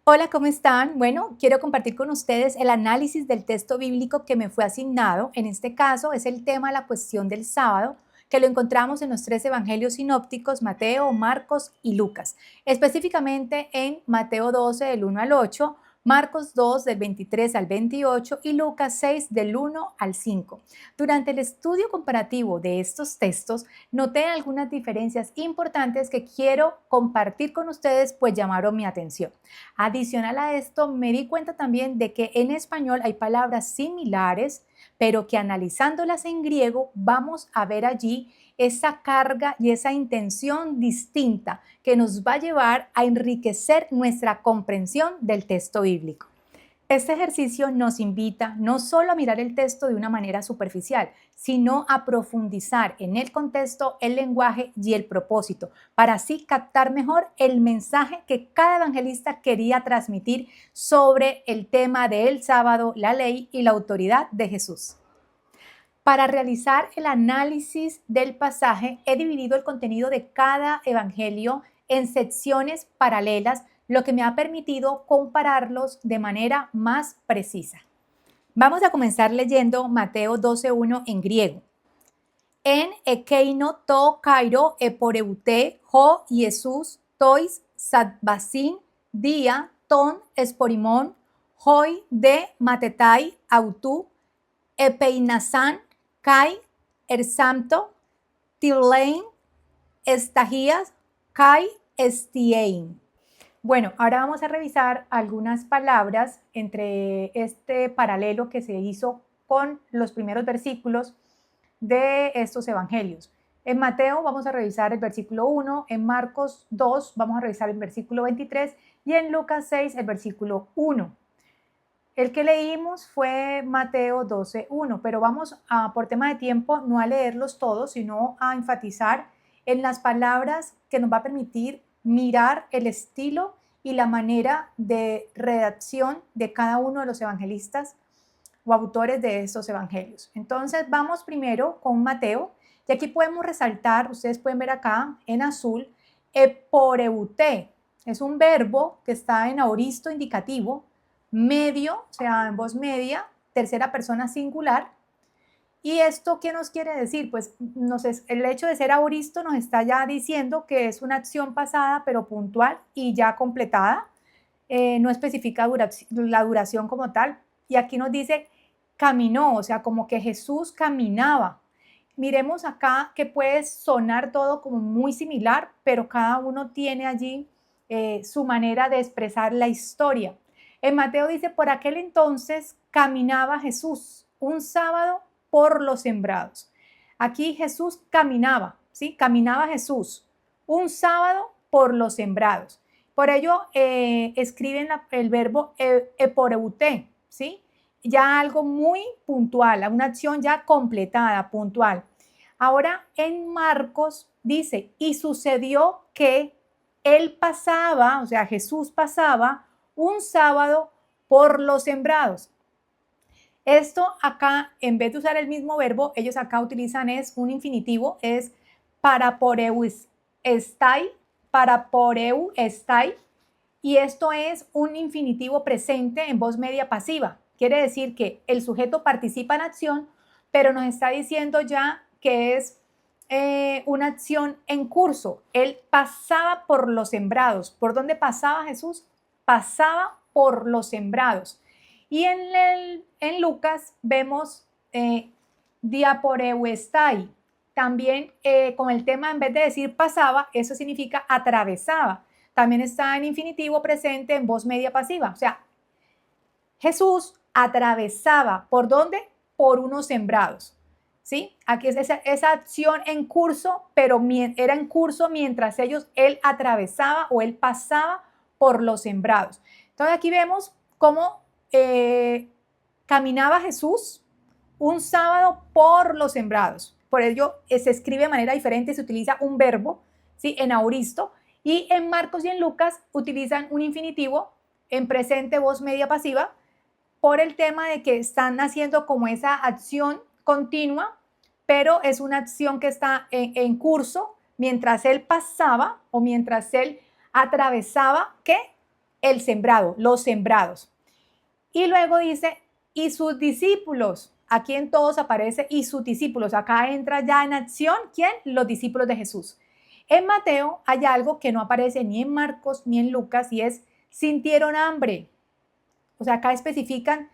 Hola, ¿cómo están? Bueno, quiero compartir con ustedes el análisis del texto bíblico que me fue asignado. En este caso es el tema de la cuestión del sábado, que lo encontramos en los tres evangelios sinópticos, Mateo, Marcos y Lucas. Específicamente en Mateo 12, del 1 al 8, Marcos 2, del 23 al 28 y Lucas 6, del 1 al 5. Durante el estudio comparativo de estos textos, noté algunas diferencias importantes que quiero compartir con ustedes, pues llamaron mi atención. Adicional a esto, me di cuenta también de que en español hay palabras similares, pero que analizándolas en griego vamos a ver allí esa carga y esa intención distinta que nos va a llevar a enriquecer nuestra comprensión del texto bíblico. Este ejercicio nos invita no solo a mirar el texto de una manera superficial, sino a profundizar en el contexto, el lenguaje y el propósito, para así captar mejor el mensaje que cada evangelista quería transmitir sobre el tema del sábado, la ley y la autoridad de Jesús. Para realizar el análisis del pasaje, he dividido el contenido de cada evangelio en secciones paralelas, lo que me ha permitido compararlos de manera más precisa. Vamos a comenzar leyendo Mateo 12:1 en griego. En ekeino to kairo eporeute ho Jesús tois sadbasin dia ton esporimón hoi de matetai autu epeinasan kai ersamto tilein estagías kai estiein. Bueno, ahora vamos a revisar algunas palabras entre este paralelo que se hizo con los primeros versículos de estos evangelios. En Mateo vamos a revisar el versículo 1, en Marcos 2 vamos a revisar el versículo 23 y en Lucas 6 el versículo 1. El que leímos fue Mateo 12:1, pero vamos por tema de tiempo, no a leerlos todos, sino a enfatizar en las palabras que nos va a permitir mirar el estilo y la manera de redacción de cada uno de los evangelistas o autores de estos evangelios. Entonces vamos primero con Mateo, y aquí podemos resaltar, ustedes pueden ver acá en azul, eporeute, es un verbo que está en aoristo indicativo, medio, o sea, en voz media, tercera persona singular. ¿Y esto qué nos quiere decir? Pues el hecho de ser aoristo nos está ya diciendo que es una acción pasada, pero puntual y ya completada. No especifica la duración como tal. Y aquí nos dice caminó, o sea, como que Jesús caminaba. Miremos acá que puede sonar todo como muy similar, pero cada uno tiene allí su manera de expresar la historia. En Mateo dice, por aquel entonces caminaba Jesús un sábado por los sembrados. Aquí Jesús caminaba, ¿sí? Caminaba Jesús un sábado por los sembrados. Por ello escriben el verbo eporeute, ¿sí? Ya algo muy puntual, una acción ya completada, puntual. Ahora en Marcos dice, y sucedió que él pasaba, o sea, Jesús pasaba un sábado por los sembrados. Esto acá, en vez de usar el mismo verbo, ellos acá utilizan es un infinitivo, es paraporeu estai, paraporeu estai, y esto es un infinitivo presente en voz media pasiva. Quiere decir que el sujeto participa en acción, pero nos está diciendo ya que es una acción en curso. Él pasaba por los sembrados. ¿Por dónde pasaba Jesús? Pasaba por los sembrados. Y en Lucas vemos diaporeuestai. También con el tema, en vez de decir pasaba, eso significa atravesaba. También está en infinitivo presente en voz media pasiva. O sea, Jesús atravesaba. ¿Por dónde? Por unos sembrados. ¿Sí? Aquí es esa acción en curso, pero era en curso mientras él atravesaba o él pasaba por los sembrados. Entonces aquí vemos cómo caminaba Jesús un sábado por los sembrados. Por ello se escribe de manera diferente, se utiliza un verbo, ¿sí? En auristo, y en Marcos y en Lucas utilizan un infinitivo en presente, voz media pasiva, por el tema de que están haciendo como esa acción continua, pero es una acción que está en curso mientras él pasaba o mientras él atravesaba, ¿qué? el sembrado, los sembrados. Y luego dice, y sus discípulos. Aquí en todos aparece y sus discípulos. Acá entra ya en acción, ¿quién? Los discípulos de Jesús. En Mateo hay algo que no aparece ni en Marcos ni en Lucas y es sintieron hambre. O sea, acá especifican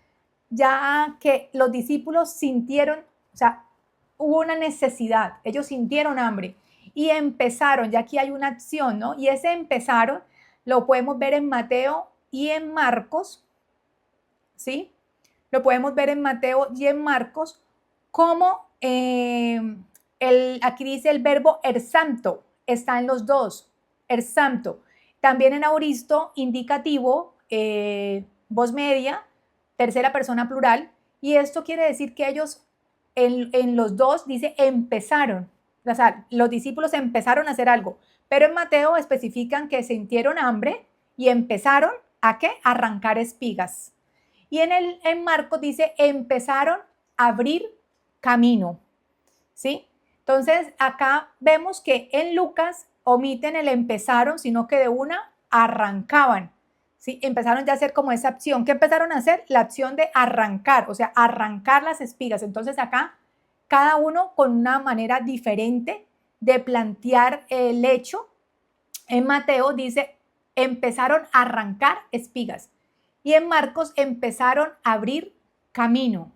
ya que los discípulos sintieron, o sea, hubo una necesidad, ellos sintieron hambre y empezaron, ya aquí hay una acción, ¿no? Y ese empezaron lo podemos ver en Mateo y en Marcos, ¿sí? Lo podemos ver en Mateo y en Marcos como aquí dice el verbo ersanto, está en los dos, ersanto. También en auristo, indicativo, voz media, tercera persona plural, y esto quiere decir que ellos en los dos dice empezaron, o sea, los discípulos empezaron a hacer algo, pero en Mateo especifican que sintieron hambre y empezaron ¿a qué? A arrancar espigas. Y en Marcos dice empezaron a abrir camino, ¿sí? Entonces acá vemos que en Lucas omiten el empezaron, sino que de una arrancaban, ¿sí? Empezaron ya a hacer como esa acción. ¿Qué empezaron a hacer? La acción de arrancar, o sea, arrancar las espigas. Entonces acá cada uno con una manera diferente de plantear el hecho. En Mateo dice, empezaron a arrancar espigas. Y en Marcos empezaron a abrir camino,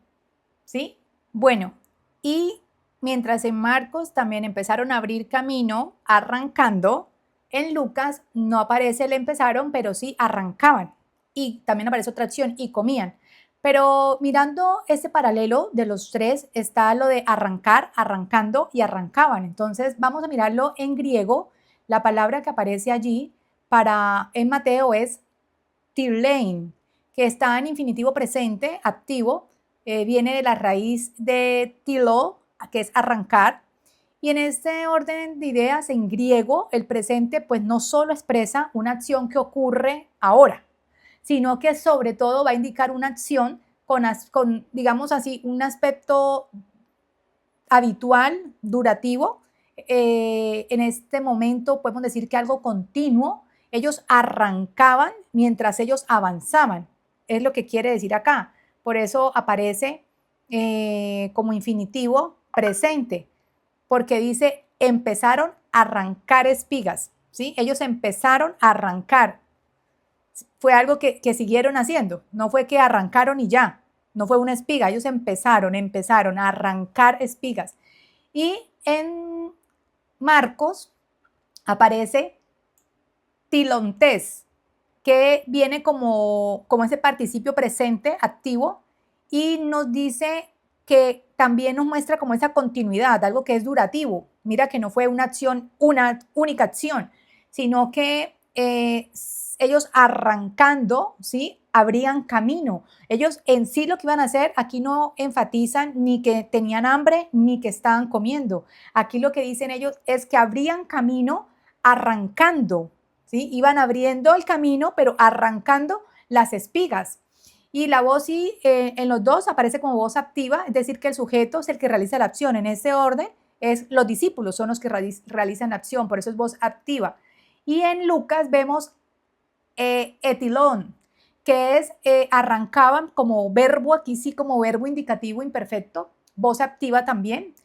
¿sí? Bueno, y mientras en Marcos también empezaron a abrir camino arrancando, en Lucas no aparece el empezaron, pero sí arrancaban. Y también aparece otra acción, y comían. Pero mirando ese paralelo de los tres, está lo de arrancar, arrancando y arrancaban. Entonces vamos a mirarlo en griego. La palabra que aparece allí en Mateo es tirlein, que está en infinitivo presente, activo, viene de la raíz de tilo, que es arrancar. Y en este orden de ideas en griego, el presente pues no solo expresa una acción que ocurre ahora, sino que sobre todo va a indicar una acción con digamos así, un aspecto habitual, durativo. En este momento podemos decir que algo continuo. Ellos arrancaban mientras ellos avanzaban, es lo que quiere decir acá. Por eso aparece como infinitivo presente, porque dice empezaron a arrancar espigas, ¿sí? Ellos empezaron a arrancar. Fue algo que siguieron haciendo, no fue que arrancaron y ya, no fue una espiga, ellos empezaron a arrancar espigas. Y en Marcos aparece tilontes, que viene como ese participio presente activo y nos dice que también nos muestra como esa continuidad, algo que es durativo. Mira que no fue una acción, una única acción, sino que ellos arrancando, ¿sí? Abrían camino. Ellos en sí lo que iban a hacer, aquí no enfatizan ni que tenían hambre ni que estaban comiendo. Aquí lo que dicen ellos es que abrían camino arrancando, ¿sí? Iban abriendo el camino, pero arrancando las espigas. Y la voz sí, en los dos aparece como voz activa, es decir, que el sujeto es el que realiza la acción. En ese orden, es los discípulos son los que realizan la acción, por eso es voz activa. Y en Lucas vemos etilón, que es arrancaban como verbo, aquí sí como verbo indicativo imperfecto, voz activa también,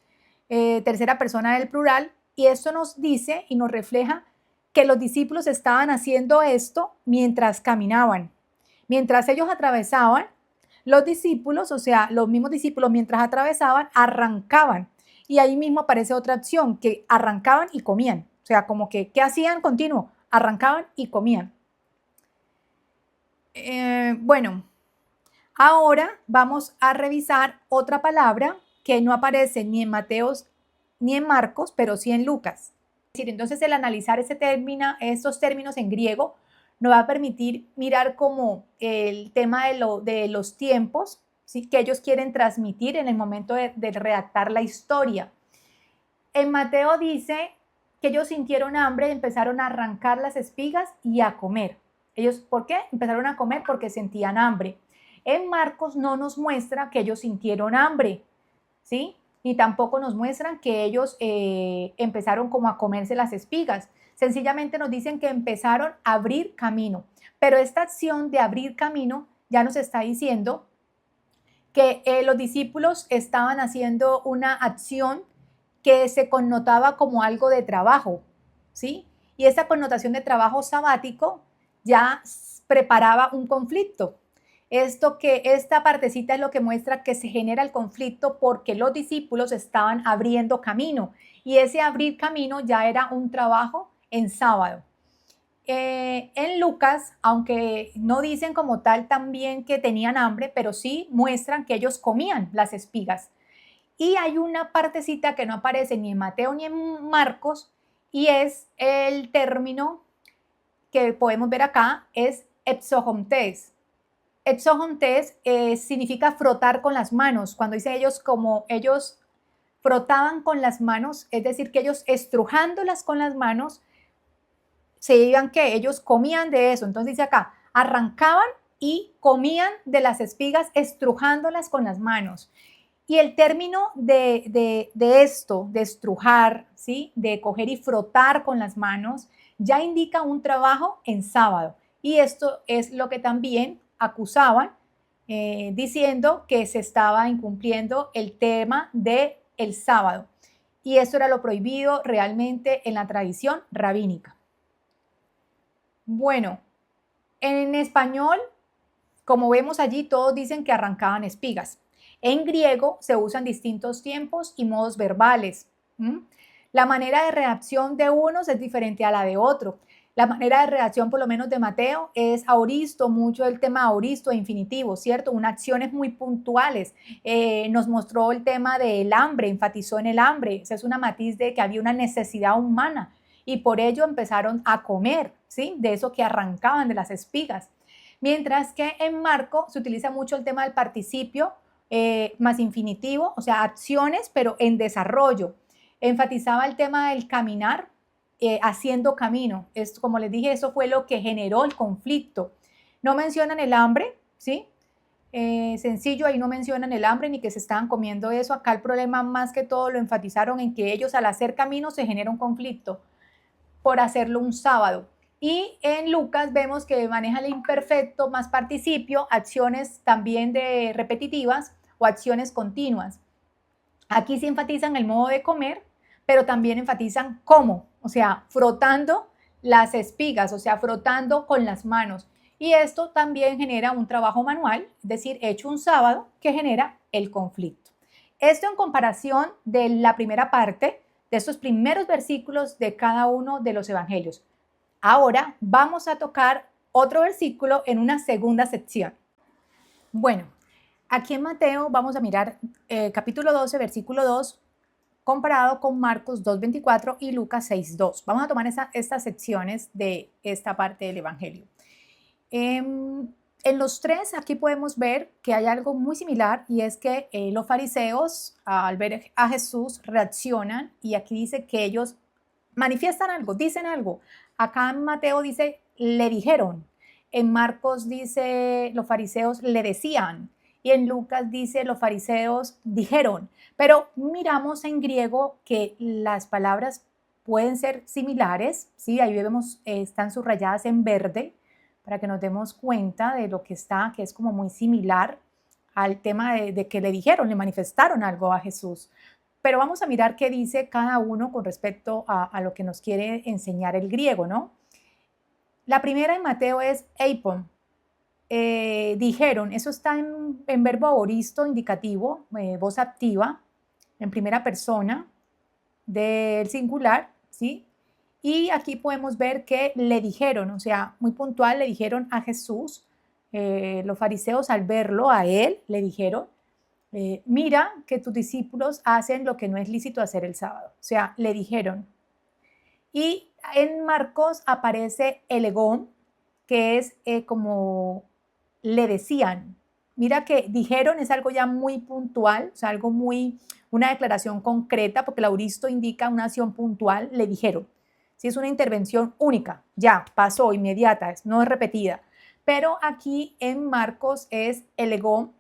tercera persona del plural, y esto nos dice y nos refleja que los discípulos estaban haciendo esto mientras caminaban. Mientras ellos atravesaban, los discípulos, o sea, los mismos discípulos mientras atravesaban, arrancaban. Y ahí mismo aparece otra acción, que arrancaban y comían. O sea, como que, ¿qué hacían continuo? Arrancaban y comían. Bueno, ahora vamos a revisar otra palabra que no aparece ni en Mateos ni en Marcos, pero sí en Lucas. Es decir, entonces el analizar estos términos en griego nos va a permitir mirar como el tema de los tiempos, ¿sí? Que ellos quieren transmitir en el momento de redactar la historia. En Mateo dice que ellos sintieron hambre y empezaron a arrancar las espigas y a comer. Ellos, ¿por qué? Empezaron a comer porque sentían hambre. En Marcos no nos muestra que ellos sintieron hambre, ¿sí? Ni tampoco nos muestran que ellos empezaron como a comerse las espigas, Sencillamente nos dicen que empezaron a abrir camino. Pero esta acción de abrir camino ya nos está diciendo que los discípulos estaban haciendo una acción que se connotaba como algo de trabajo, ¿sí? Y esa connotación de trabajo sabático ya preparaba un conflicto. Esta partecita es lo que muestra que se genera el conflicto porque los discípulos estaban abriendo camino y ese abrir camino ya era un trabajo en sábado. En Lucas, aunque no dicen como tal también que tenían hambre, pero sí muestran que ellos comían las espigas. Y hay una partecita que no aparece ni en Mateo ni en Marcos, y es el término que podemos ver acá, es epsohomtes. Epsohomtes significa frotar con las manos. Cuando dice ellos, como ellos frotaban con las manos, es decir, que ellos estrujándolas con las manos, se digan que ellos comían de eso. Entonces dice acá, arrancaban y comían de las espigas estrujándolas con las manos. Y el término de esto, de estrujar, ¿sí? De coger y frotar con las manos, ya indica un trabajo en sábado. Y esto es lo que también acusaban, diciendo que se estaba incumpliendo el tema del sábado. Y esto era lo prohibido realmente en la tradición rabínica. Bueno, en español, como vemos allí, todos dicen que arrancaban espigas. En griego se usan distintos tiempos y modos verbales. La manera de redacción de unos es diferente a la de otro. La manera de redacción, por lo menos de Mateo, es aoristo, mucho el tema aoristo e infinitivo, ¿cierto? Unas acciones muy puntuales. Nos mostró el tema del hambre, enfatizó en el hambre. Esa es una matiz de que había una necesidad humana y por ello empezaron a comer, ¿sí? De eso que arrancaban de las espigas. Mientras que en Marco se utiliza mucho el tema del participio más infinitivo, o sea, acciones, pero en desarrollo. Enfatizaba el tema del caminar, haciendo camino. Esto, como les dije, eso fue lo que generó el conflicto. No mencionan el hambre, ¿sí? Sencillo, ahí no mencionan el hambre ni que se estaban comiendo eso. Acá el problema más que todo lo enfatizaron en que ellos al hacer camino se genera un conflicto por hacerlo un sábado. Y en Lucas vemos que maneja el imperfecto más participio, acciones también de repetitivas o acciones continuas. Aquí se enfatizan el modo de comer, pero también enfatizan cómo, o sea, frotando las espigas, o sea, frotando con las manos. Y esto también genera un trabajo manual, es decir, hecho un sábado, que genera el conflicto. Esto en comparación de la primera parte, de estos primeros versículos de cada uno de los evangelios. Ahora vamos a tocar otro versículo en una segunda sección. Bueno, aquí en Mateo vamos a mirar capítulo 12, versículo 2, comparado con Marcos 2:24 y Lucas 6:2. Vamos a tomar estas secciones de esta parte del evangelio. En los tres aquí podemos ver que hay algo muy similar y es que los fariseos al ver a Jesús reaccionan y aquí dice que ellos manifiestan algo, dicen algo. Acá en Mateo dice, le dijeron. En Marcos dice, los fariseos le decían. Y en Lucas dice, los fariseos dijeron. Pero miramos en griego que las palabras pueden ser similares, ¿sí? Ahí vemos, están subrayadas en verde para que nos demos cuenta de lo que está, que es como muy similar al tema de que le dijeron, le manifestaron algo a Jesús. Pero vamos a mirar qué dice cada uno con respecto a lo que nos quiere enseñar el griego, ¿no? La primera en Mateo es eipon. Dijeron, eso está en verbo aoristo indicativo, voz activa, en primera persona del singular, ¿sí? Y aquí podemos ver que le dijeron, o sea, muy puntual, le dijeron a Jesús, los fariseos al verlo a él, le dijeron, mira que tus discípulos hacen lo que no es lícito hacer el sábado. O sea, le dijeron. Y en Marcos aparece el egón, que es como le decían. Mira que dijeron es algo ya muy puntual, o sea, algo muy, una declaración concreta, porque el auristo indica una acción puntual, le dijeron. Si es una intervención única, ya, pasó, inmediata, no es repetida. Pero aquí en Marcos es el egón,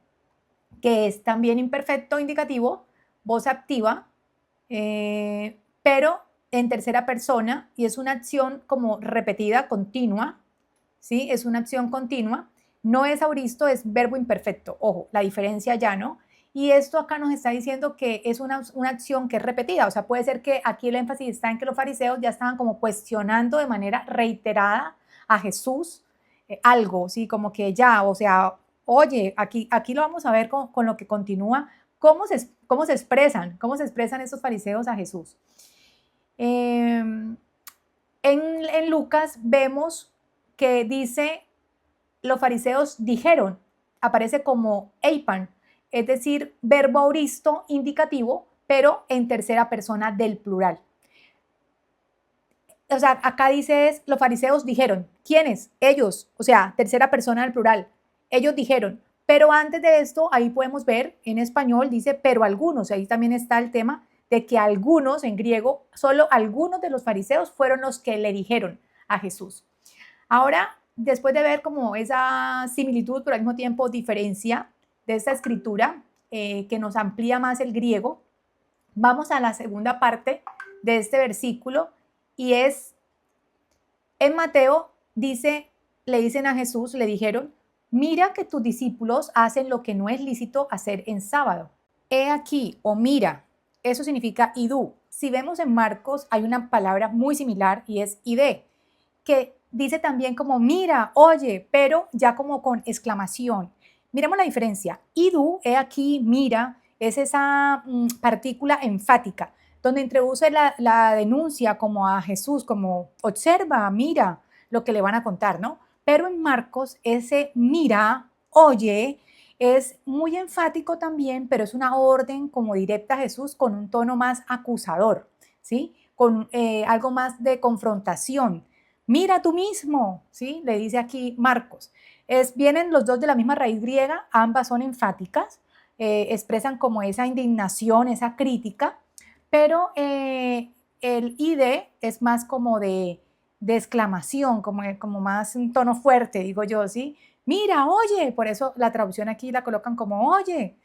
que es también imperfecto indicativo, voz activa, pero en tercera persona y es una acción como repetida, continua, ¿sí? Es una acción continua. No es auristo, es verbo imperfecto. Ojo, la diferencia ya, ¿no? Y esto acá nos está diciendo que es una acción que es repetida. O sea, puede ser que aquí el énfasis está en que los fariseos ya estaban como cuestionando de manera reiterada a Jesús algo, ¿sí? Como que ya, o sea, oye, aquí lo vamos a ver con lo que continúa. ¿Cómo se expresan esos fariseos a Jesús? En Lucas vemos que dice, los fariseos dijeron, aparece como eipan, es decir, verbo auristo indicativo, pero en tercera persona del plural. O sea, acá dice es, los fariseos dijeron, ¿quiénes? Ellos, o sea, tercera persona del plural. Ellos dijeron, pero antes de esto, ahí podemos ver, en español dice, pero algunos, ahí también está el tema de que algunos, en griego, solo algunos de los fariseos fueron los que le dijeron a Jesús. Ahora, después de ver como esa similitud, pero al mismo tiempo diferencia de esta escritura que nos amplía más el griego, vamos a la segunda parte de este versículo y es, en Mateo dice, le dicen a Jesús, le dijeron, mira que tus discípulos hacen lo que no es lícito hacer en sábado. He aquí o mira, eso significa idú. Si vemos en Marcos hay una palabra muy similar y es ide, que dice también como mira, oye, pero ya como con exclamación. Miremos la diferencia. Idú, he aquí, mira, es esa partícula enfática, donde introduce la denuncia como a Jesús, como observa, mira lo que le van a contar, ¿no? Pero en Marcos ese mira, oye, es muy enfático también, pero es una orden como directa a Jesús con un tono más acusador, ¿sí? Con algo más de confrontación. Mira tú mismo, ¿sí? Le dice aquí Marcos. Vienen los dos de la misma raíz griega, ambas son enfáticas, expresan como esa indignación, esa crítica, pero el ide es más como de exclamación, como más un tono fuerte, digo yo, ¿sí? Mira, oye, por eso la traducción aquí la colocan como oye.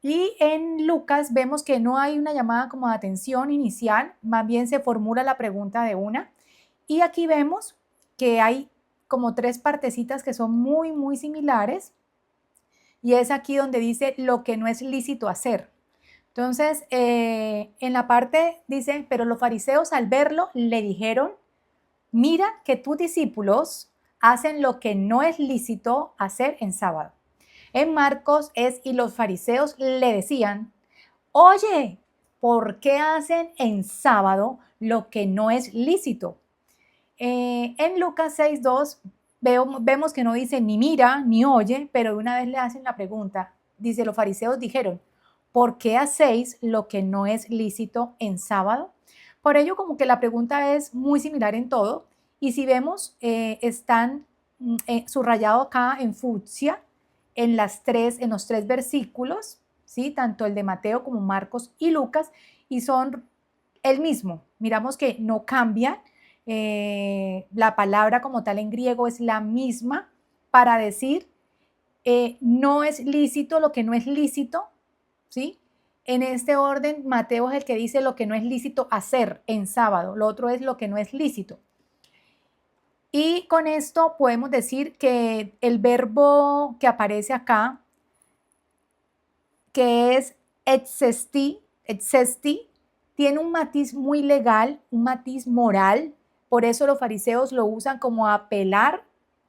Y en Lucas vemos que no hay una llamada como de atención inicial, más bien se formula la pregunta de una. Y aquí vemos que hay como tres partecitas que son muy, muy similares. Y es aquí donde dice lo que no es lícito hacer. Entonces, en la parte dice, pero los fariseos al verlo le dijeron, mira que tus discípulos hacen lo que no es lícito hacer en sábado. En Marcos es, y los fariseos le decían, oye, ¿por qué hacen en sábado lo que no es lícito? En Lucas 6:2 vemos que no dice ni mira ni oye, pero de una vez le hacen la pregunta. Dice, los fariseos dijeron, ¿por qué hacéis lo que no es lícito en sábado? Por ello, como que la pregunta es muy similar en todo. Y si vemos, están subrayado acá en fucsia en los tres versículos, ¿sí? Tanto el de Mateo como Marcos y Lucas, y son el mismo. Miramos que no cambian. La palabra como tal en griego es la misma para decir no es lícito lo que no es lícito, ¿sí? En este orden, Mateo es el que dice lo que no es lícito hacer en sábado, lo otro es lo que no es lícito. Y con esto podemos decir que el verbo que aparece acá, que es exesti, tiene un matiz muy legal, un matiz moral. Por eso los fariseos lo usan como apelar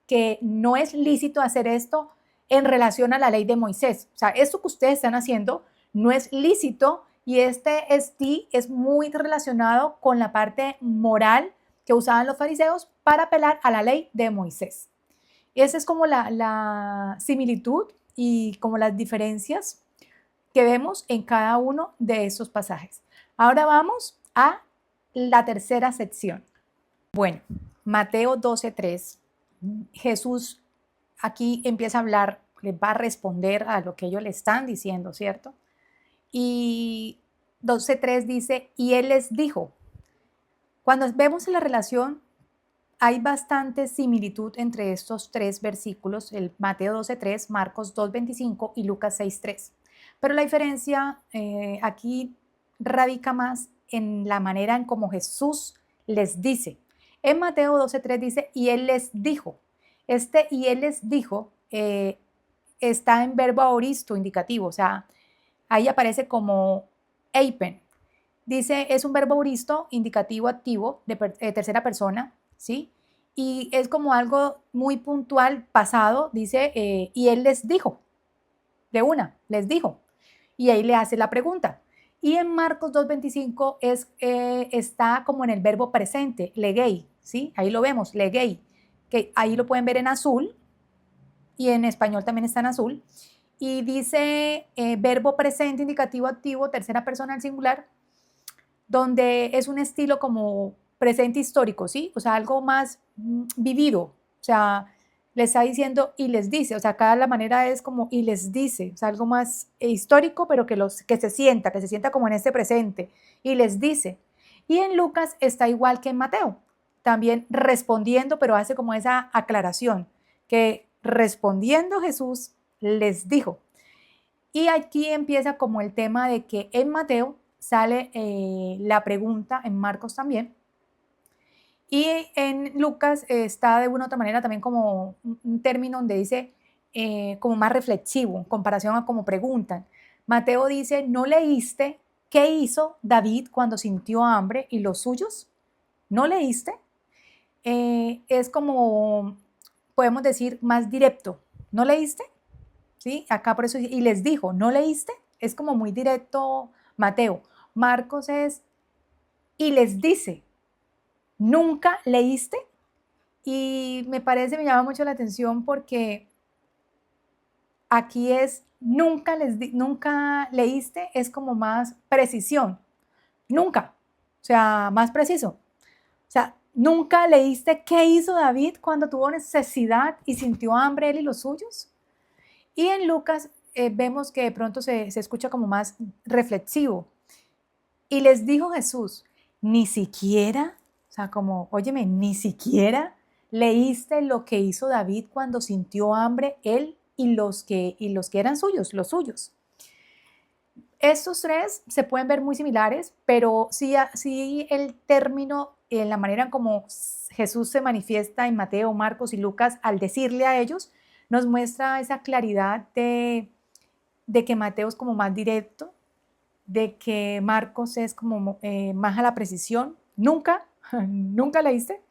que no es lícito hacer esto en relación a la ley de Moisés. O sea, esto que ustedes están haciendo no es lícito y este esti es muy relacionado con la parte moral que usaban los fariseos para apelar a la ley de Moisés. Esa es como la similitud y como las diferencias que vemos en cada uno de esos pasajes. Ahora vamos a la tercera sección. Bueno, Mateo 12:3, Jesús aquí empieza a hablar, les va a responder a lo que ellos le están diciendo, ¿cierto? Y 12:3 dice, y él les dijo, cuando vemos la relación, hay bastante similitud entre estos tres versículos, el Mateo 12:3, Marcos 2:25 y Lucas 6:3. Pero la diferencia aquí radica más en la manera en como Jesús les dice. En Mateo 12:3 dice, y Él les dijo. Y Él les dijo está en verbo aoristo indicativo, o sea, ahí aparece como eipen. Dice, es un verbo auristo indicativo activo de tercera persona, ¿sí? Y es como algo muy puntual, pasado, dice, y Él les dijo, de una, les dijo. Y ahí le hace la pregunta. Y en Marcos 2:25 está como en el verbo presente, legei, ¿sí? Ahí lo vemos, legei, que ahí lo pueden ver en azul, y en español también está en azul. Y dice verbo presente, indicativo activo, tercera persona al singular, donde es un estilo como presente histórico, ¿sí? O sea, algo más vivido. O sea, le está diciendo y les dice, o sea, acá la manera es como y les dice, o sea, algo más histórico, pero que se sienta como en este presente, y les dice. Y en Lucas está igual que en Mateo, también respondiendo, pero hace como esa aclaración, que respondiendo Jesús les dijo. Y aquí empieza como el tema de que en Mateo sale la pregunta, en Marcos también, y en Lucas está de una u otra manera también como un término donde dice como más reflexivo, en comparación a como preguntan. Mateo dice, ¿no leíste qué hizo David cuando sintió hambre y los suyos? ¿No leíste? Es como, podemos decir, más directo. ¿No leíste? ¿Sí? Acá por eso, y les dijo, ¿no leíste? Es como muy directo Mateo. Marcos es, y les dice, ¿nunca leíste? Y me llama mucho la atención porque aquí es, nunca leíste, es como más precisión, nunca, o sea, más preciso. O sea, ¿nunca leíste qué hizo David cuando tuvo necesidad y sintió hambre él y los suyos? Y en Lucas vemos que de pronto se escucha como más reflexivo. Y les dijo Jesús, ni siquiera, o sea, como, óyeme, ni siquiera leíste lo que hizo David cuando sintió hambre, él y los que eran suyos, los suyos. Estos tres se pueden ver muy similares, pero sí el término, en la manera en como Jesús se manifiesta en Mateo, Marcos y Lucas, al decirle a ellos, nos muestra esa claridad de que Mateo es como más directo, de que Marcos es como más a la precisión, nunca, nunca leíste,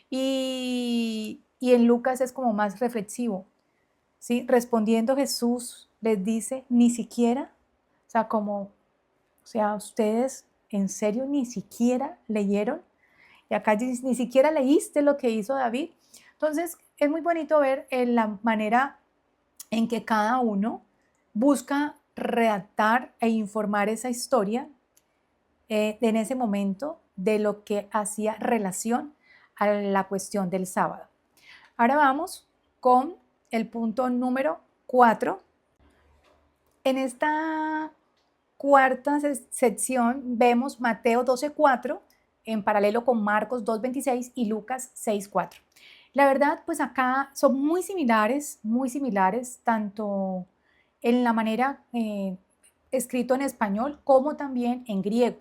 y en Lucas es como más reflexivo, ¿sí? Respondiendo Jesús les dice, ni siquiera, o sea, como, o sea, ustedes en serio ni siquiera leyeron, y acá dice, ni siquiera leíste lo que hizo David. Entonces, es muy bonito ver en la manera en que cada uno busca redactar e informar esa historia en ese momento de lo que hacía relación a la cuestión del sábado. Ahora vamos con el punto número 4. En esta cuarta sección vemos Mateo 12:4 en paralelo con Marcos 2:26 y Lucas 6:4. La verdad, pues acá son muy similares, tanto en la manera escrito en español como también en griego.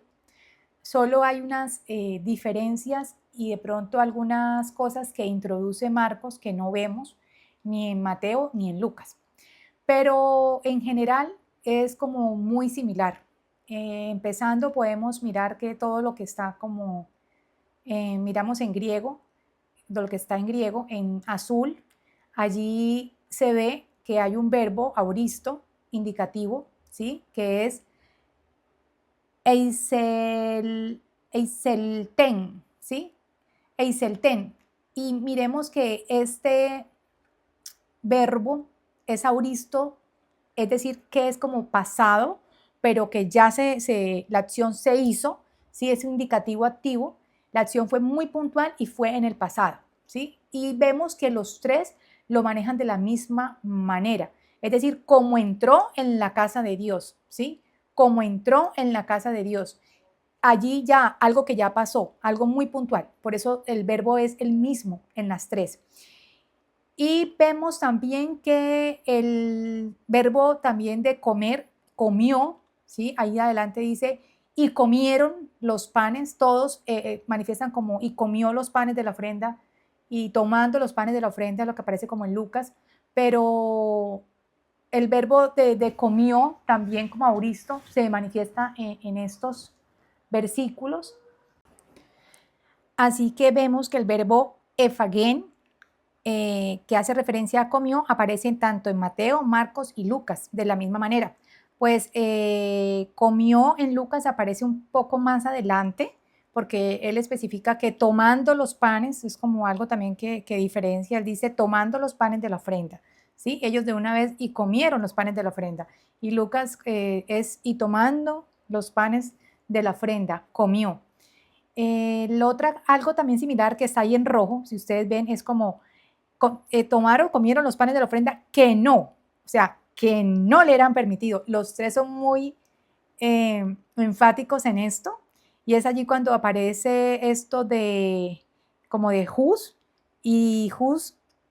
Solo hay unas diferencias y de pronto algunas cosas que introduce Marcos que no vemos ni en Mateo ni en Lucas. Pero en general es como muy similar. Empezando podemos mirar que todo lo que está como, miramos en griego, lo que está en griego, en azul, allí se ve que hay un verbo auristo indicativo, ¿sí? Que es eiselten, ¿sí? Eiselten. Y miremos que este verbo es auristo, es decir, que es como pasado, pero que ya la acción se hizo, ¿sí? Es un indicativo activo, la acción fue muy puntual y fue en el pasado, ¿sí? Y vemos que los tres lo manejan de la misma manera, es decir, como entró en la casa de Dios, ¿sí? Como entró en la casa de Dios. Allí ya algo que ya pasó, algo muy puntual, por eso el verbo es el mismo en las tres. Y vemos también que el verbo también de comer, comió, ¿sí? Ahí adelante dice, y comieron los panes, todos manifiestan como y comió los panes de la ofrenda y tomando los panes de la ofrenda, lo que aparece como en Lucas, pero el verbo de comió también como auristo se manifiesta en estos versículos. Así que vemos que el verbo ephagén, que hace referencia a comió, aparece tanto en Mateo, Marcos y Lucas, de la misma manera. Pues comió en Lucas aparece un poco más adelante, porque él especifica que tomando los panes, es como algo también que diferencia, él dice tomando los panes de la ofrenda, ¿sí? Ellos de una vez y comieron los panes de la ofrenda. Y Lucas es y tomando los panes de la ofrenda, comió. Algo también similar que está ahí en rojo, si ustedes ven, es como tomaron, comieron los panes de la ofrenda que no, o sea, que no le eran permitidos. Los tres son muy enfáticos en esto, y es allí cuando aparece esto de como de Hus y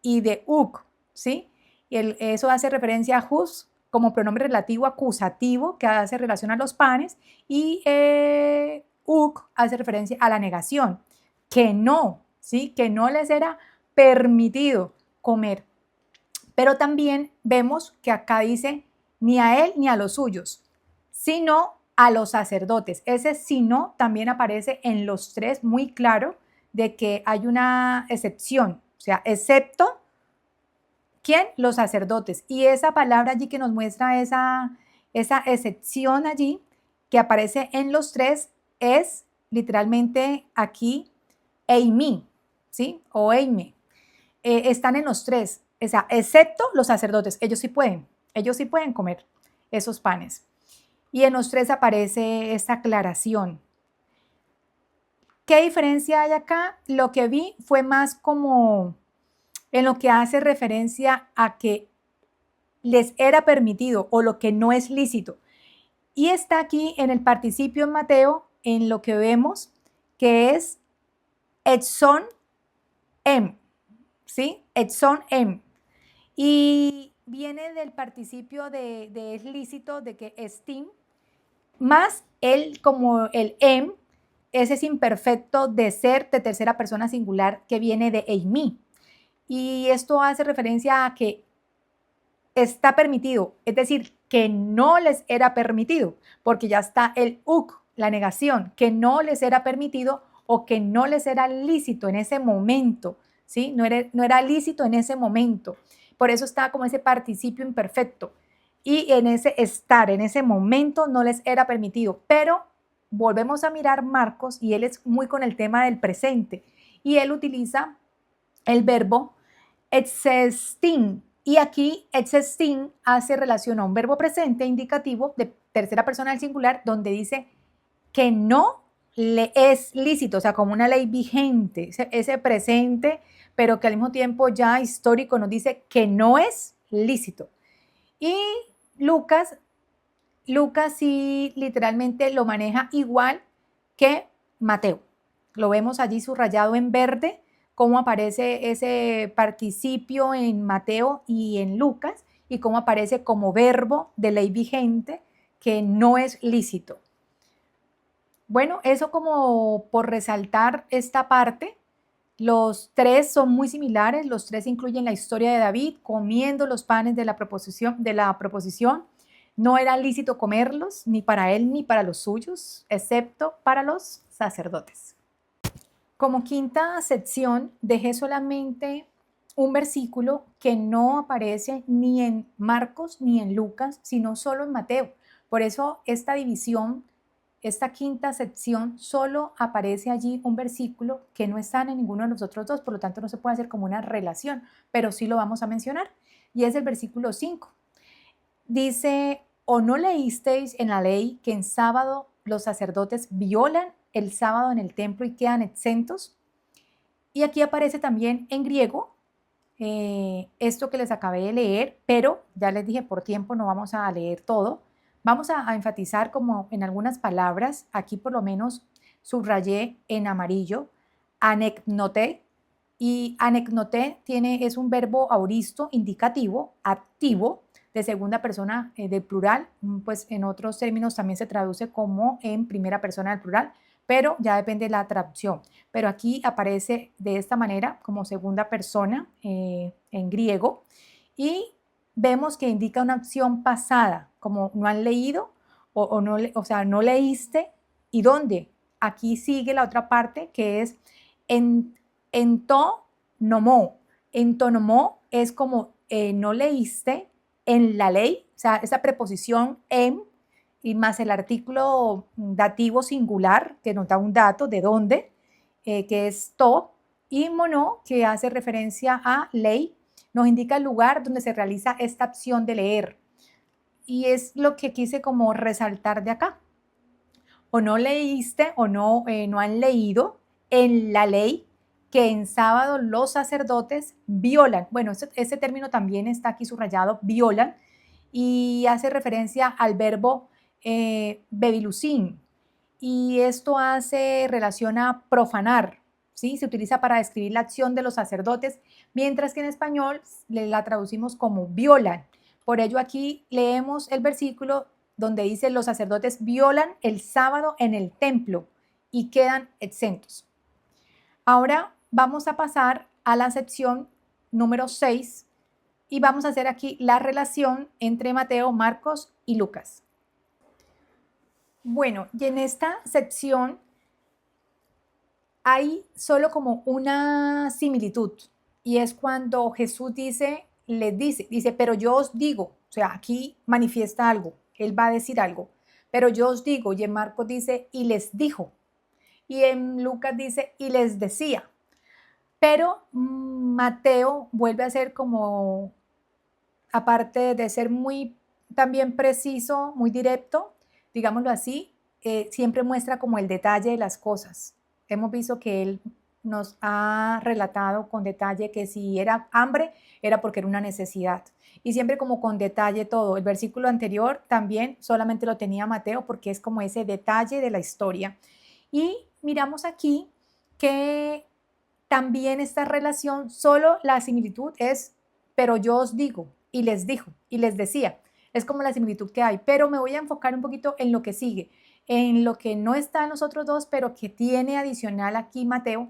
de Uk, ¿sí? Eso hace referencia a Hus como pronombre relativo acusativo que hace relación a los panes, y Uk hace referencia a la negación, que no, ¿sí? Que no les era permitido comer. Pero también vemos que acá dice ni a él ni a los suyos, sino a los sacerdotes. Ese sino también aparece en los tres muy claro de que hay una excepción, o sea, excepto, ¿quién? Los sacerdotes. Y esa palabra allí que nos muestra esa excepción allí que aparece en los tres es literalmente aquí eimi, ¿sí? O eime. Están en los tres, o sea, excepto los sacerdotes, ellos sí pueden comer esos panes. Y en los tres aparece esta aclaración. ¿Qué diferencia hay acá? Lo que vi fue más como en lo que hace referencia a que les era permitido o lo que no es lícito. Y está aquí en el participio en Mateo, en lo que vemos que es etson em, ¿sí? Etson em. Y viene del participio de es lícito, de que estim, más el como el em, ese es imperfecto de ser de tercera persona singular que viene de eimi. Y esto hace referencia a que está permitido, es decir, que no les era permitido, porque ya está el uk, la negación, que no les era permitido o que no les era lícito en ese momento, ¿sí? No era lícito en ese momento. Por eso está como ese participio imperfecto. Y en ese estar, en ese momento, no les era permitido. Pero volvemos a mirar Marcos y él es muy con el tema del presente. Y él utiliza el verbo existing. Y aquí existing hace relación a un verbo presente indicativo de tercera persona del singular, donde dice que no le es lícito, o sea, como una ley vigente, ese presente, pero que al mismo tiempo ya histórico nos dice que no es lícito. Y Lucas sí literalmente lo maneja igual que Mateo. Lo vemos allí subrayado en verde, cómo aparece ese participio en Mateo y en Lucas, y cómo aparece como verbo de ley vigente que no es lícito. Bueno, eso como por resaltar esta parte. Los tres son muy similares, los tres incluyen la historia de David comiendo los panes de la proposición. No era lícito comerlos, ni para él ni para los suyos, excepto para los sacerdotes. Como quinta sección, dejé solamente un versículo que no aparece ni en Marcos ni en Lucas, sino solo en Mateo. Por eso esta división, esta quinta sección, solo aparece allí un versículo que no está en ninguno de los otros dos, por lo tanto no se puede hacer como una relación, pero sí lo vamos a mencionar, y es el versículo 5. Dice, ¿o no leísteis en la ley que en sábado los sacerdotes violan el sábado en el templo y quedan exentos? Y aquí aparece también en griego esto que les acabé de leer, pero ya les dije, por tiempo no vamos a leer todo. Vamos a enfatizar como en algunas palabras, aquí por lo menos subrayé en amarillo, aneknote, y aneknote es un verbo auristo indicativo, activo, de segunda persona del plural, pues en otros términos también se traduce como en primera persona del plural, pero ya depende de la traducción. Pero aquí aparece de esta manera como segunda persona en griego y vemos que indica una acción pasada, como no han leído no, o sea, no leíste. ¿Y dónde? Aquí sigue la otra parte que es entonomó. Entonomó es como no leíste en la ley, o sea, esa preposición en y más el artículo dativo singular que nos da un dato de dónde, que es to, y mono, que hace referencia a ley, nos indica el lugar donde se realiza esta acción de leer. Y es lo que quise como resaltar de acá. O no leíste o no han leído en la ley que en sábado los sacerdotes violan. Bueno, ese término también está aquí subrayado, violan, y hace referencia al verbo bebilucín. Y esto hace relación a profanar, ¿sí? Se utiliza para describir la acción de los sacerdotes, mientras que en español la traducimos como violan. Por ello aquí leemos el versículo donde dice los sacerdotes violan el sábado en el templo y quedan exentos. Ahora vamos a pasar a la sección número 6 y vamos a hacer aquí la relación entre Mateo, Marcos y Lucas. Bueno, y en esta sección hay solo como una similitud y es cuando Jesús les dice, pero yo os digo, o sea, aquí manifiesta algo, él va a decir algo, pero yo os digo, y en Marcos dice, y les dijo, y en Lucas dice, y les decía, pero Mateo vuelve a ser como, aparte de ser muy también preciso, muy directo, digámoslo así, siempre muestra como el detalle de las cosas. Hemos visto que él nos ha relatado con detalle que si era hambre, era porque era una necesidad. Y siempre como con detalle todo. El versículo anterior también solamente lo tenía Mateo porque es como ese detalle de la historia. Y miramos aquí que también esta relación, solo la similitud es, pero yo os digo, y les dijo, y les decía. Es como la similitud que hay, pero me voy a enfocar un poquito en lo que sigue, en lo que no está en los otros dos, pero que tiene adicional aquí Mateo,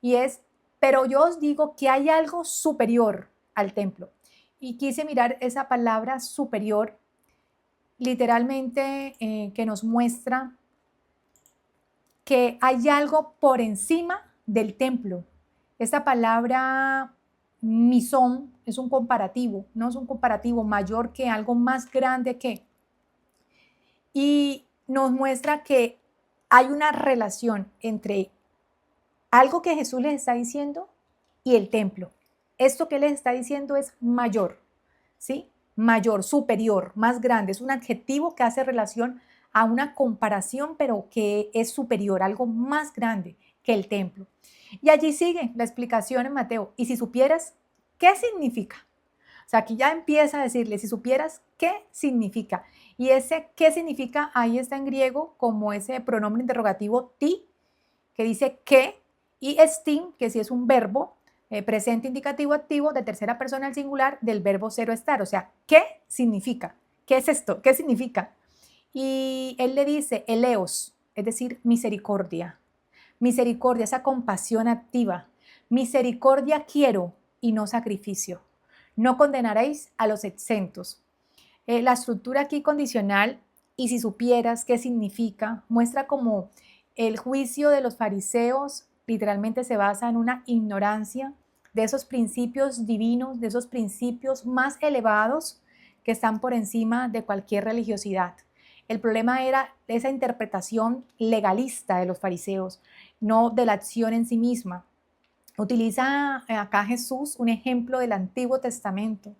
y es, pero yo os digo que hay algo superior al templo. Y quise mirar esa palabra superior, literalmente que nos muestra que hay algo por encima del templo. Esta palabra misón es un comparativo, no es un comparativo mayor que algo más grande que. Y nos muestra que hay una relación entre algo que Jesús les está diciendo y el templo. Esto que les está diciendo es mayor, ¿sí? Mayor, superior, más grande. Es un adjetivo que hace relación a una comparación, pero que es superior, algo más grande que el templo. Y allí sigue la explicación en Mateo. Y si supieras qué significa. O sea, aquí ya empieza a decirle, si supieras qué significa. Y ese qué significa, ahí está en griego como ese pronombre interrogativo ti, que dice qué, y estim, que sí es un verbo, presente indicativo activo de tercera persona al singular del verbo ser o estar. O sea, ¿qué significa? ¿Qué es esto? ¿Qué significa? Y él le dice eleos, es decir, misericordia. Misericordia, esa compasión activa. Misericordia quiero y no sacrificio. No condenaréis a los exentos. La estructura aquí condicional, y si supieras qué significa, muestra como el juicio de los fariseos literalmente se basa en una ignorancia de esos principios divinos, de esos principios más elevados que están por encima de cualquier religiosidad. El problema era esa interpretación legalista de los fariseos, no de la acción en sí misma. Utiliza acá Jesús un ejemplo del Antiguo Testamento,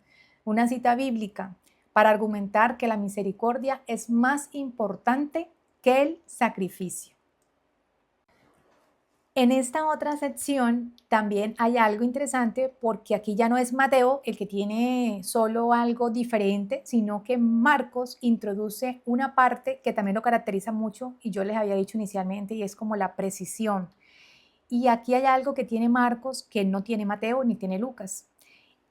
una cita bíblica, para argumentar que la misericordia es más importante que el sacrificio. En esta otra sección también hay algo interesante porque aquí ya no es Mateo el que tiene solo algo diferente, sino que Marcos introduce una parte que también lo caracteriza mucho y yo les había dicho inicialmente y es como la precisión. Y aquí hay algo que tiene Marcos que no tiene Mateo ni tiene Lucas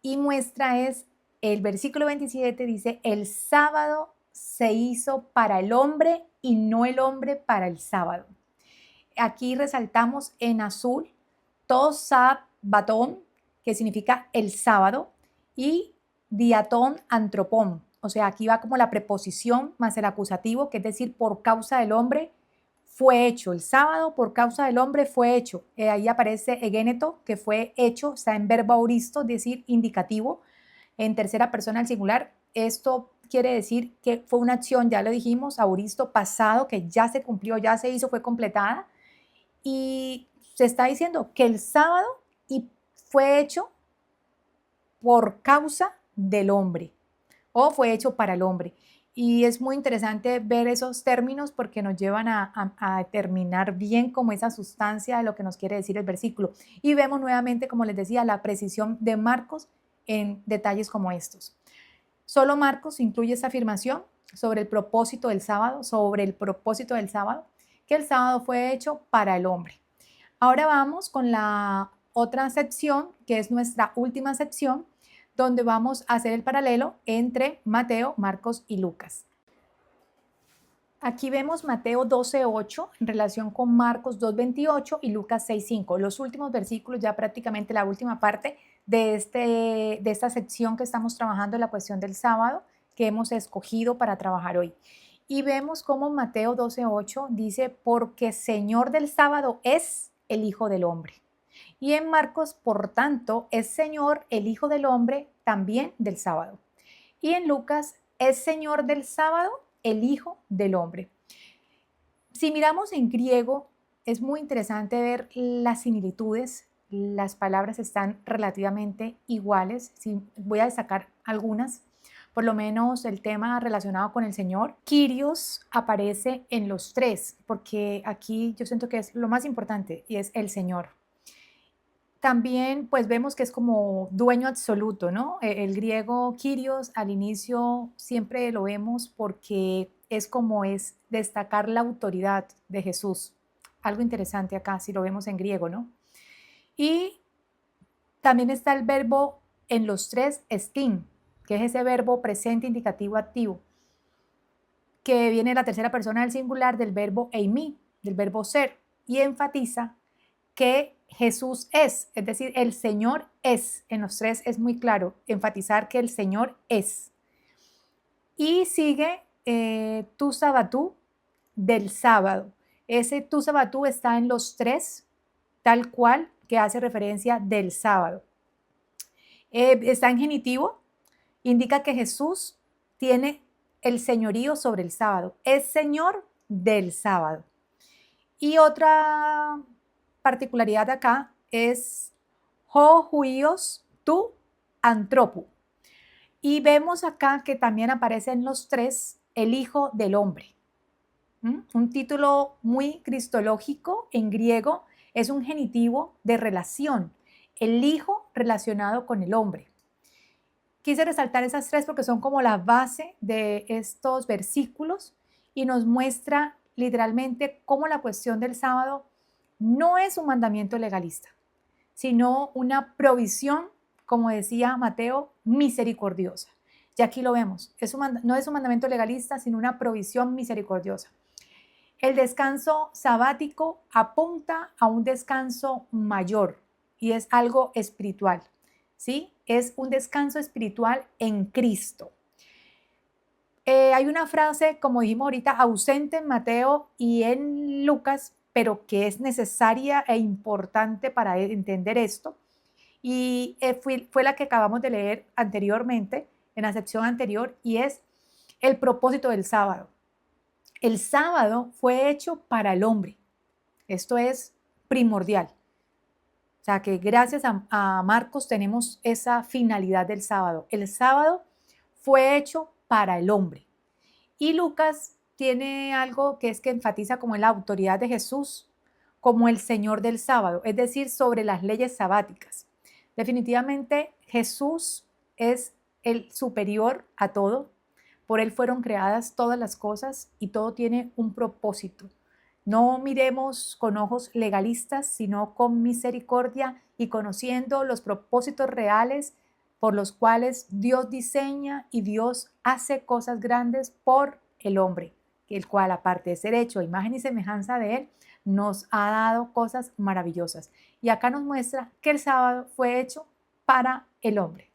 y muestra es el versículo 27 dice, el sábado se hizo para el hombre y no el hombre para el sábado. Aquí resaltamos en azul Tosabbatón, que significa el sábado, y diatón antropón. O sea, aquí va como la preposición más el acusativo, que es decir, por causa del hombre fue hecho. El sábado por causa del hombre fue hecho. Ahí aparece egéneto, que fue hecho, está en verbo auristo, es decir, indicativo, en tercera persona al singular. Esto quiere decir que fue una acción, ya lo dijimos, auristo pasado, que ya se cumplió, ya se hizo, fue completada. Y se está diciendo que el sábado y fue hecho por causa del hombre o fue hecho para el hombre. Y es muy interesante ver esos términos porque nos llevan a determinar bien como esa sustancia de lo que nos quiere decir el versículo. Y vemos nuevamente, como les decía, la precisión de Marcos en detalles como estos. Solo Marcos incluye esa afirmación sobre el propósito del sábado, que el sábado fue hecho para el hombre. Ahora vamos con la otra sección, que es nuestra última sección, donde vamos a hacer el paralelo entre Mateo, Marcos y Lucas. Aquí vemos Mateo 12:8 en relación con Marcos 2:28 y Lucas 6:5. Los últimos versículos, ya prácticamente la última parte de esta sección que estamos trabajando en la cuestión del sábado, que hemos escogido para trabajar hoy. Y vemos cómo Mateo 12:8 dice, porque Señor del sábado es el Hijo del Hombre. Y en Marcos, por tanto, es Señor el Hijo del Hombre también del sábado. Y en Lucas, es Señor del sábado el Hijo del Hombre. Si miramos en griego, es muy interesante ver las similitudes. Las palabras están relativamente iguales. Sí, voy a destacar algunas. Por lo menos el tema relacionado con el Señor. Kyrios aparece en los tres, porque aquí yo siento que es lo más importante y es el Señor. También pues vemos que es como dueño absoluto, ¿no? El griego Kyrios al inicio siempre lo vemos porque es como es destacar la autoridad de Jesús. Algo interesante acá si lo vemos en griego, ¿no? Y también está el verbo en los tres, estin, que es ese verbo presente, indicativo, activo, que viene en la tercera persona del singular del verbo eimi, del verbo ser, y enfatiza que Jesús es decir, el Señor es. En los tres es muy claro enfatizar que el Señor es. Y sigue tu sabatú del sábado. Ese tu sabatú está en los tres, tal cual, que hace referencia del sábado. Está en genitivo, indica que Jesús tiene el señorío sobre el sábado, es Señor del sábado. Y otra particularidad de acá es ho huios tu antropu. Y vemos acá que también aparece en los tres el Hijo del Hombre. Un título muy cristológico en griego, es un genitivo de relación, el Hijo relacionado con el hombre. Quise resaltar esas tres porque son como la base de estos versículos y nos muestra literalmente cómo la cuestión del sábado no es un mandamiento legalista, sino una provisión, como decía Mateo, misericordiosa. Y aquí lo vemos, no es un mandamiento legalista, sino una provisión misericordiosa. El descanso sabático apunta a un descanso mayor y es algo espiritual, ¿sí? Es un descanso espiritual en Cristo. Hay una frase, como dijimos ahorita, ausente en Mateo y en Lucas, pero que es necesaria e importante para entender esto. Y fue la que acabamos de leer anteriormente, en la sección anterior, y es el propósito del sábado. El sábado fue hecho para el hombre. Esto es primordial. O sea que gracias a Marcos tenemos esa finalidad del sábado. El sábado fue hecho para el hombre. Y Lucas tiene algo que es que enfatiza como la autoridad de Jesús como el Señor del sábado, es decir, sobre las leyes sabáticas. Definitivamente Jesús es el superior a todo. Por él fueron creadas todas las cosas y todo tiene un propósito. No miremos con ojos legalistas, sino con misericordia y conociendo los propósitos reales por los cuales Dios diseña y Dios hace cosas grandes por el hombre, el cual, aparte de ser hecho a imagen y semejanza de Él, nos ha dado cosas maravillosas. Y acá nos muestra que el sábado fue hecho para el hombre.